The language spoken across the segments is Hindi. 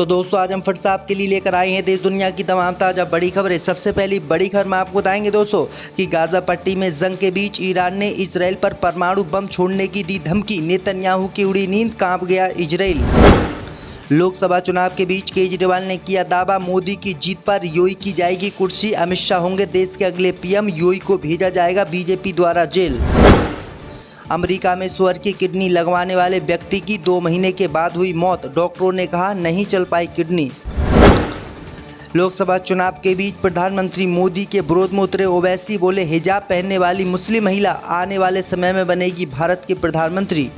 तो दोस्तों आज हम फिर से आपके लिए लेकर आए हैं देश दुनिया की तमाम ताज़ा बड़ी खबरें। सबसे पहली बड़ी खबर में आपको बताएंगे दोस्तों कि गाजा पट्टी में जंग के बीच ईरान ने इजराइल पर परमाणु बम छोड़ने की दी धमकी। नेतन्याहू की उड़ी नींद, कांप गया इजराइल। लोकसभा चुनाव के बीच केजरीवाल ने किया दावा, मोदी की जीत पर योगी की जाएगी कुर्सी। अमित शाह होंगे देश के अगले पीएम, योगी को भेजा जाएगा बीजेपी द्वारा जेल। अमेरिका में सुअर की किडनी लगवाने वाले व्यक्ति की 2 महीने के बाद हुई मौत। डॉक्टरों ने कहा नहीं चल पाई किडनी। लोकसभा चुनाव के बीच प्रधानमंत्री मोदी के विरोध में उतरे ओवैसी, बोले हिजाब पहनने वाली मुस्लिम महिला आने वाले समय में बनेगी भारत की प्रधानमंत्री।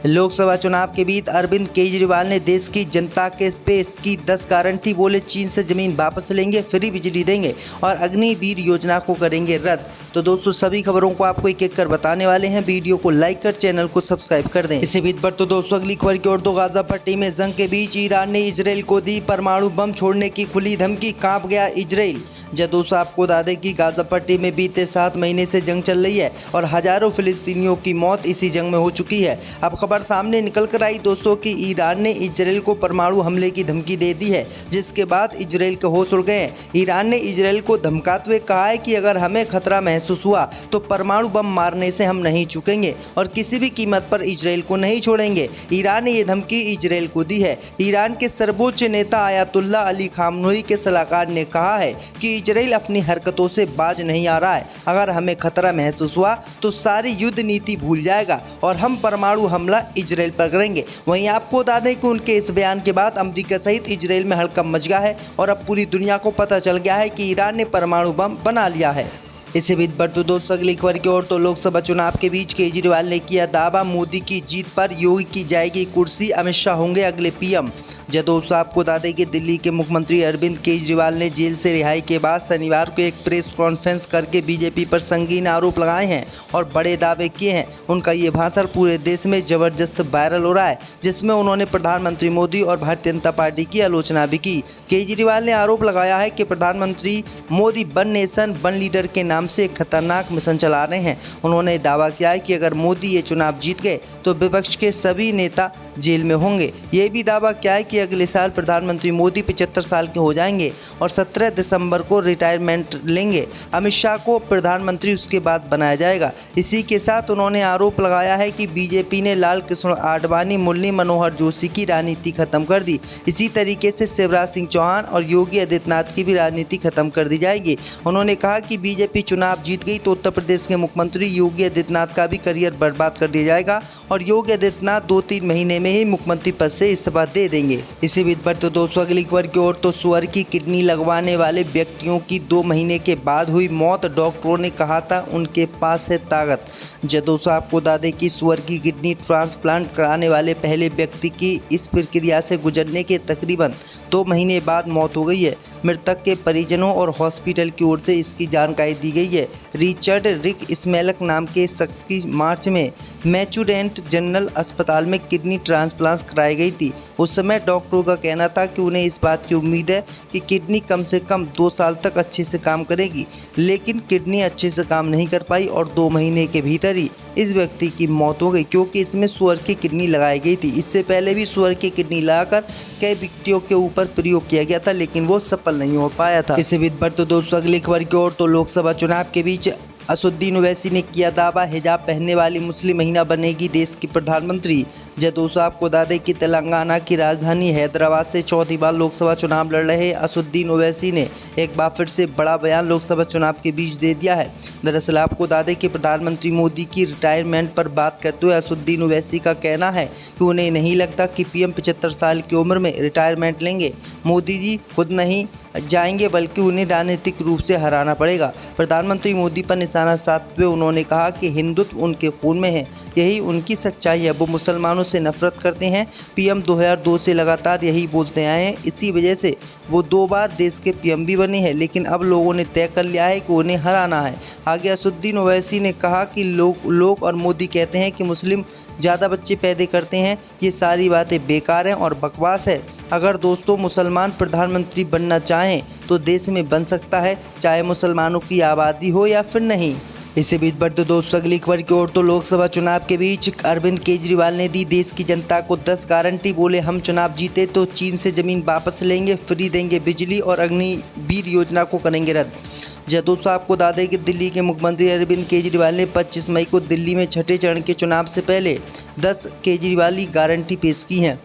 लोकसभा चुनाव के बीच अरविंद केजरीवाल ने देश की जनता के पेश की 10 गारंटी, बोले चीन से जमीन वापस लेंगे, फ्री बिजली देंगे और अग्निवीर योजना को करेंगे रद्द। तो दोस्तों सभी खबरों को आपको एक एक कर बताने वाले हैं। वीडियो को लाइक कर चैनल को सब्सक्राइब कर दें। इसी बीच पर तो दोस्तों अगली खबर की ओर तो गाजा पट्टी में जंग के बीच ईरान ने इजराइल को दी परमाणु बम छोड़ने की खुली धमकी, कांप गया इजराइल। जब दोस्तों आपको बता दें कि गाजा पट्टी में बीते 7 महीने से जंग चल रही है और हजारों फिलिस्तीनियों की मौत इसी जंग में हो चुकी है। अब खबर सामने निकल कर आई दोस्तों कि ईरान ने इजराइल को परमाणु हमले की धमकी दे दी है, जिसके बाद इजराइल के होश उड़ गए हैं। ईरान ने इजराइल को धमकाते हुए कहा है कि अगर हमें खतरा महसूस हुआ तो परमाणु बम मारने से हम नहीं चूकेंगे और किसी भी कीमत पर इजराइल को नहीं छोड़ेंगे। ईरान ने यह धमकी इजराइल को दी है। ईरान के सर्वोच्च नेता आयतुल्ला अली खामनेई के सलाहकार ने कहा है कि इजराइल अपनी हरकतों से बाज नहीं आ रहा है। अगर हमें खतरा महसूस हुआ तो सारी युद्ध नीति भूल जाएगा और हम परमाणु हमला इजराइल पर करेंगे। वहीं आपको बता दें कि उनके इस बयान के बाद अमेरिका सहित इजराइल में हड़कंप मच गया है और अब पूरी दुनिया को पता चल गया है कि ईरान ने परमाणु बम बना लिया है। इसी बीच पर तो दोस्तों अगली खबर की ओर तो लोकसभा चुनाव के बीच केजरीवाल ने किया दावा, मोदी की जीत पर योगी की जाएगी कुर्सी। अमित शाह होंगे अगले पीएम। जब दोस्तों आपको बता दें कि दिल्ली के मुख्यमंत्री अरविंद केजरीवाल ने जेल से रिहाई के बाद शनिवार को एक प्रेस कॉन्फ्रेंस करके बीजेपी पर संगीन आरोप लगाए हैं और बड़े दावे किए हैं। उनका ये भाषण पूरे देश में जबरदस्त वायरल हो रहा है, जिसमें उन्होंने प्रधानमंत्री मोदी और भारतीय जनता पार्टी की आलोचना भी की। केजरीवाल ने आरोप लगाया है कि प्रधानमंत्री Modi one nation one leader के नाम से एक खतरनाक मिशन चला रहे हैं। उन्होंने दावा किया है कि अगर मोदी ये चुनाव जीत गए तो विपक्ष के सभी नेता जेल में होंगे। ये भी दावा किया है कि अगले साल प्रधानमंत्री मोदी 75 साल के हो जाएंगे और 17 दिसंबर को रिटायरमेंट लेंगे। अमित शाह को प्रधानमंत्री उसके बाद बनाया जाएगा। इसी के साथ उन्होंने आरोप लगाया है कि बीजेपी ने लाल कृष्ण आडवाणी, मुरली मनोहर जोशी की राजनीति खत्म कर दी। इसी तरीके से शिवराज सिंह चौहान और योगी आदित्यनाथ की भी राजनीति खत्म कर दी जाएगी। उन्होंने कहा कि बीजेपी चुनाव जीत गई तो उत्तर प्रदेश के मुख्यमंत्री योगी आदित्यनाथ का भी करियर बर्बाद कर दिया जाएगा और योगी आदित्यनाथ 2-3 महीने में ही मुख्यमंत्री पद से इस्तीफा दे देंगे। इसी बीच पर तो दोस्तों अगली खबर की ओर तो सुअर की किडनी लगवाने वाले व्यक्तियों की 2 महीने के बाद हुई मौत। डॉक्टरों ने कहा था उनके पास है ताकत। जब दोस्तों आपको बता दें कि सुअर की किडनी ट्रांसप्लांट कराने वाले पहले व्यक्ति की इस प्रक्रिया से गुजरने के तकरीबन 2 महीने बाद मौत हो गई है। मृतक के परिजनों और हॉस्पिटल की ओर से इसकी जानकारी दी गई है। रिचर्ड रिक स्मेलक नाम के शख्स की मार्च में मैचुरेंट जनरल अस्पताल में किडनी ट्रांसप्लांट कराई गई थी। उस समय डॉक्टरों का कहना था कि उन्हें इस बात की उम्मीद है कि किडनी कम से कम 2 साल तक अच्छे से काम करेगी, लेकिन किडनी अच्छे से काम नहीं कर पाई और 2 महीने के भीतर ही इस व्यक्ति की मौत हो गई, क्योंकि इसमें सुअर की किडनी लगाई गई थी। इससे पहले भी सुअर की किडनी लगाकर कई व्यक्तियों के ऊपर प्रयोग किया गया था, लेकिन वो सफल नहीं हो पाया था। इसी बीच पर तो दोस्तों अगली खबर की ओर तो लोकसभा चुनाव के बीच असुद्दीन ओवैसी ने किया दावा, हिजाब पहनने वाली मुस्लिम महिला बनेगी देश की प्रधानमंत्री। जब दोस्तों आपको बता दें कि तेलंगाना की राजधानी हैदराबाद से चौथी बार लोकसभा चुनाव लड़ रहे असुद्दीन ओवैसी ने एक बार फिर से बड़ा बयान लोकसभा चुनाव के बीच दे दिया है। दरअसल आपको बता दें कि प्रधानमंत्री मोदी की रिटायरमेंट पर बात करते हुए असुद्दीन ओवैसी का कहना है कि उन्हें नहीं लगता कि पीएम 75 साल की उम्र में रिटायरमेंट लेंगे। मोदी जी खुद नहीं जाएंगे बल्कि उन्हें राजनीतिक रूप से हराना पड़ेगा। प्रधानमंत्री मोदी पर निशाना साधते हुए उन्होंने कहा कि हिंदुत्व उनके खून में है, यही उनकी सच्चाई है। वो मुसलमानों से नफरत करते हैं। पीएम 2002 से लगातार यही बोलते आए हैं। इसी वजह से वो 2 बार देश के पीएम भी बने हैं, लेकिन अब लोगों ने तय कर लिया है कि उन्हें हराना है। आगे असुद्दीन ओवैसी ने कहा कि लोग और मोदी कहते हैं कि मुस्लिम ज़्यादा बच्चे पैदा करते हैं। ये सारी बातें बेकार हैं और बकवास है। अगर दोस्तों मुसलमान प्रधानमंत्री बनना चाहें तो देश में बन सकता है, चाहे मुसलमानों की आबादी हो या फिर नहीं। इसी बीच बढ़ते दोस्तों अगली खबर की ओर तो लोकसभा चुनाव के बीच अरविंद केजरीवाल ने दी देश की जनता को 10 गारंटी। बोले हम चुनाव जीते तो चीन से जमीन वापस लेंगे, फ्री देंगे बिजली और अग्निवीर योजना को करेंगे रद्द। दोस्तों आपको बता दें कि दिल्ली के मुख्यमंत्री अरविंद केजरीवाल ने 25 मई को दिल्ली में छठे चरण के चुनाव से पहले 10 केजरीवाली गारंटी पेश की हैं।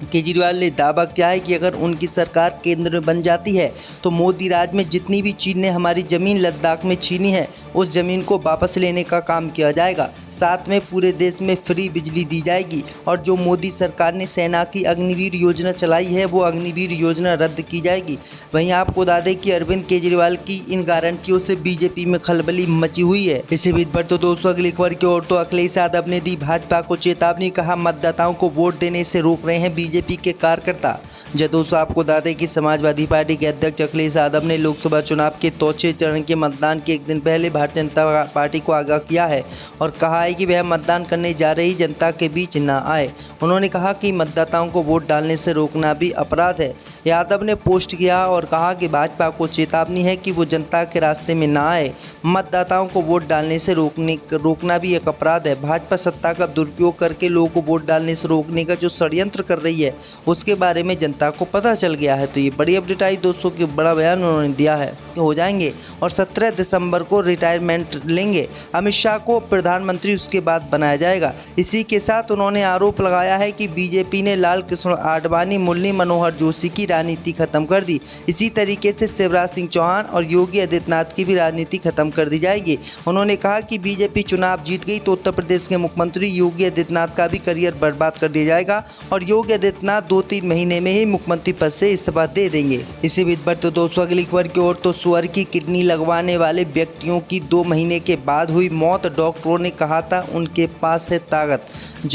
केजरीवाल ने दावा किया है कि अगर उनकी सरकार केंद्र में बन जाती है तो मोदी राज में जितनी भी चीन ने हमारी ज़मीन लद्दाख में छीनी है उस ज़मीन को वापस लेने का काम किया जाएगा। साथ में पूरे देश में फ्री बिजली दी जाएगी और जो मोदी सरकार ने सेना की अग्निवीर योजना चलाई है वो अग्निवीर योजना रद्द की जाएगी। वहीं आपको बता दें कि अरविंद केजरीवाल की इन गारंटियों से बीजेपी में खलबली मची हुई है। इसी बीच पर तो दोस्तों अगली खबर की ओर तो अखिलेश यादव ने दी भाजपा को चेतावनी। कहा मतदाताओं को वोट देने से रोक रहे हैं बीजेपी के कार्यकर्ता। दोस्तों आपको बता दें कि समाजवादी पार्टी के अध्यक्ष अखिलेश यादव ने लोकसभा चुनाव के चौथे चरण के मतदान के एक दिन पहले भारतीय जनता पार्टी को आगाह किया है और कहा है कि वह मतदान करने जा रही जनता के बीच न आए। उन्होंने कहा कि मतदाताओं को वोट डालने से रोकना भी अपराध है। यादव ने पोस्ट किया और कहा कि भाजपा को चेतावनी है कि वो जनता के रास्ते में ना आए। मतदाताओं को वोट डालने से रोकना भी एक अपराध है। भाजपा सत्ता का दुरुपयोग करके लोगों को वोट डालने से रोकने का जो षड्यंत्र कर रही है उसके बारे में जनता को पता चल गया है। तो ये बड़ी अपडेट आई दोस्तों की, बड़ा बयान उन्होंने दिया है कि हो जाएंगे और 17 दिसंबर को रिटायरमेंट लेंगे। अमित शाह को प्रधानमंत्री उसके बाद बनाया जाएगा। इसी के साथ उन्होंने आरोप लगाया है कि बीजेपी ने लाल कृष्ण आडवाणी, मुरली मनोहर जोशी की राजनीति खत्म कर दी। इसी तरीके से शिवराज सिंह चौहान और योगी आदित्यनाथ की भी राजनीति खत्म कर दी जाएगी। उन्होंने कहा कि बीजेपी चुनाव जीत गई तो उत्तर प्रदेश के मुख्यमंत्री योगी आदित्यनाथ का भी करियर बर्बाद कर दिया जाएगा और योगी आदित्यनाथ 2-3 महीने में ही मुख्यमंत्री पद से इस्तीफा दे देंगे। इसी बीच पर तो दोस्तों अगली खबर की ओर तो सुअर की किडनी लगवाने वाले व्यक्तियों की 2 महीने के बाद हुई मौत। डॉक्टरों ने कहा था उनके पास है ताकत।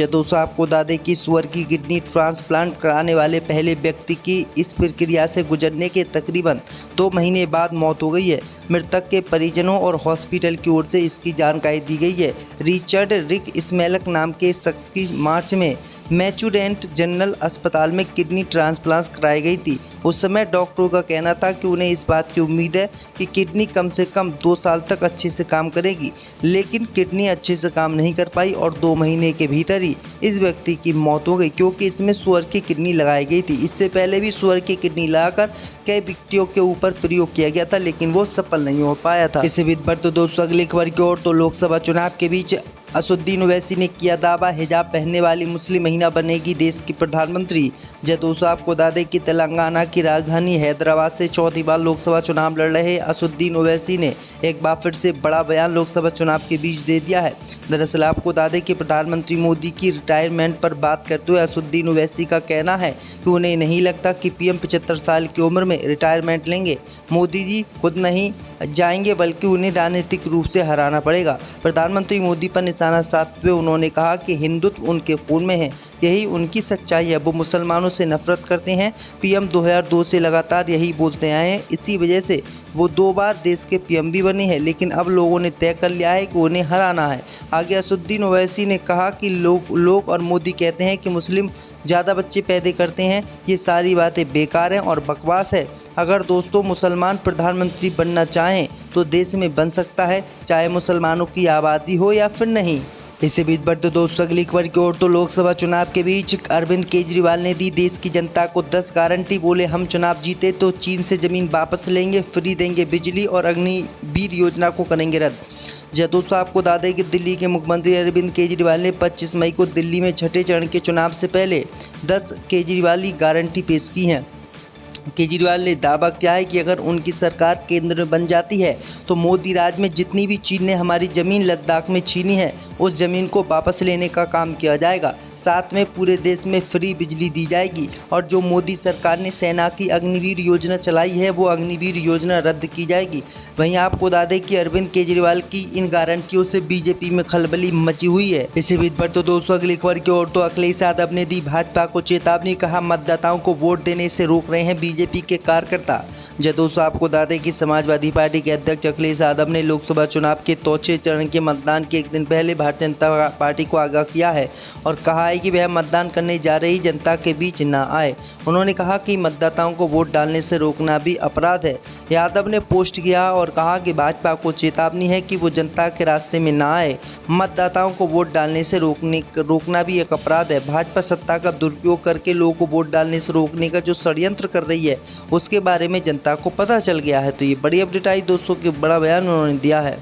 दोस्तों आपको बता दें कि सुअर की किडनी ट्रांसप्लांट कराने वाले पहले व्यक्ति की इस प्रक्रिया से गुजरने के तकरीबन 2 महीने बाद मौत हो गई है। मृतक के परिजनों और हॉस्पिटल की ओर से इसकी जानकारी दी गई है। रिचर्ड रिक स्मेलक नाम के शख्स की मार्च में मैचुरेंट जनरल अस्पताल में किडनी ट्रांसप्लांट कराई गई थी। उस समय डॉक्टरों का कहना था कि उन्हें इस बात की उम्मीद है कि किडनी कम से कम 2 साल तक अच्छे से काम करेगी, लेकिन किडनी अच्छे से काम नहीं कर पाई और 2 महीने के भीतर ही इस व्यक्ति की मौत हो गई, क्योंकि इसमें सुअर की किडनी लगाई गई थी। इससे पहले भी सुअर की किडनी लगाकर कई व्यक्तियों के ऊपर प्रयोग किया गया था, लेकिन वो सफल नहीं हो पाया था। इसी बीच पर तो दोस्तों अगली खबर की ओर तो लोकसभा चुनाव के बीच असदुद्दीन ओवैसी ने किया दावा, हिजाब पहनने वाली मुस्लिम महिला बनेगी देश की प्रधानमंत्री। दोस्तों आपको बता दें कि तेलंगाना की राजधानी हैदराबाद से चौथी बार लोकसभा चुनाव लड़ रहे असदुद्दीन ओवैसी ने एक बार फिर से बड़ा बयान लोकसभा चुनाव के बीच दे दिया है। दरअसल आपको बता दें कि प्रधानमंत्री मोदी की रिटायरमेंट पर बात करते हुए असदुद्दीन ओवैसी का कहना है कि उन्हें नहीं लगता कि पीएम 75 साल की उम्र में रिटायरमेंट लेंगे। मोदी जी खुद नहीं जाएंगे बल्कि उन्हें राजनीतिक रूप से हराना पड़ेगा। प्रधानमंत्री मोदी पर निशाना साधते हुए उन्होंने कहा कि हिंदुत्व उनके खून में है, यही उनकी सच्चाई है। वो मुसलमानों से नफरत करते हैं। पीएम 2002 से लगातार यही बोलते आए हैं, इसी वजह से वो 2 बार देश के पीएम भी बने हैं, लेकिन अब लोगों ने तय कर लिया है कि उन्हें हराना है। आगे असदुद्दीन ओवैसी ने कहा कि लोग और मोदी कहते हैं कि मुस्लिम ज़्यादा बच्चे पैदा करते हैं, ये सारी बातें बेकार हैं और बकवास है। अगर दोस्तों मुसलमान प्रधानमंत्री बनना चाहें तो देश में बन सकता है, चाहे मुसलमानों की आबादी हो या फिर नहीं। इसी बीच बढ़ते दोस्तों अगली खबर की ओर तो लोकसभा चुनाव के बीच अरविंद केजरीवाल ने दी देश की जनता को 10 गारंटी। बोले हम चुनाव जीते तो चीन से जमीन वापस लेंगे, फ्री देंगे बिजली और अग्निवीर योजना को करेंगे रद्द। दोस्तों आपको बता दें कि दिल्ली के मुख्यमंत्री अरविंद केजरीवाल ने 25 मई को दिल्ली में छठे चरण के चुनाव से पहले 10 केजरीवाली गारंटी पेश की हैं। केजरीवाल ने दावा किया है कि अगर उनकी सरकार केंद्र में बन जाती है तो मोदी राज में जितनी भी चीन ने हमारी ज़मीन लद्दाख में छीनी है उस ज़मीन को वापस लेने का काम किया जाएगा। साथ में पूरे देश में फ्री बिजली दी जाएगी और जो मोदी सरकार ने सेना की अग्निवीर योजना चलाई है वो अग्निवीर योजना रद्द की जाएगी। वहीं आपको बता दें कि अरविंद केजरीवाल की इन गारंटियों से बीजेपी में खलबली मची हुई है। इसी बीच पर तो दोस्तों अगली खबर की ओर तो अखिलेश यादव ने दी भाजपा को चेतावनी। कहा मतदाताओं को वोट देने से रोक रहे हैं बीजेपी के कार्यकर्ता। जब दोस्तों आपको बता दें कि समाजवादी पार्टी के अध्यक्ष अखिलेश यादव ने लोकसभा चुनाव के चौथे चरण के मतदान के एक दिन पहले भारतीय जनता पार्टी को आगाह किया है और कहा है कि वह मतदान करने जा रही जनता के बीच न आए। उन्होंने कहा कि मतदाताओं को वोट डालने से रोकना भी अपराध है। यादव ने पोस्ट किया और कहा कि भाजपा को चेतावनी है कि वो जनता के रास्ते में ना आए। मतदाताओं को वोट डालने से रोकना भी एक अपराध है। भाजपा सत्ता का दुरुपयोग करके लोगों को वोट डालने से रोकने का जो षड्यंत्र कर रही है उसके बारे में जनता को पता चल गया है। तो ये बड़ी अपडेट आई दोस्तों, कि बड़ा बयान उन्होंने दिया है।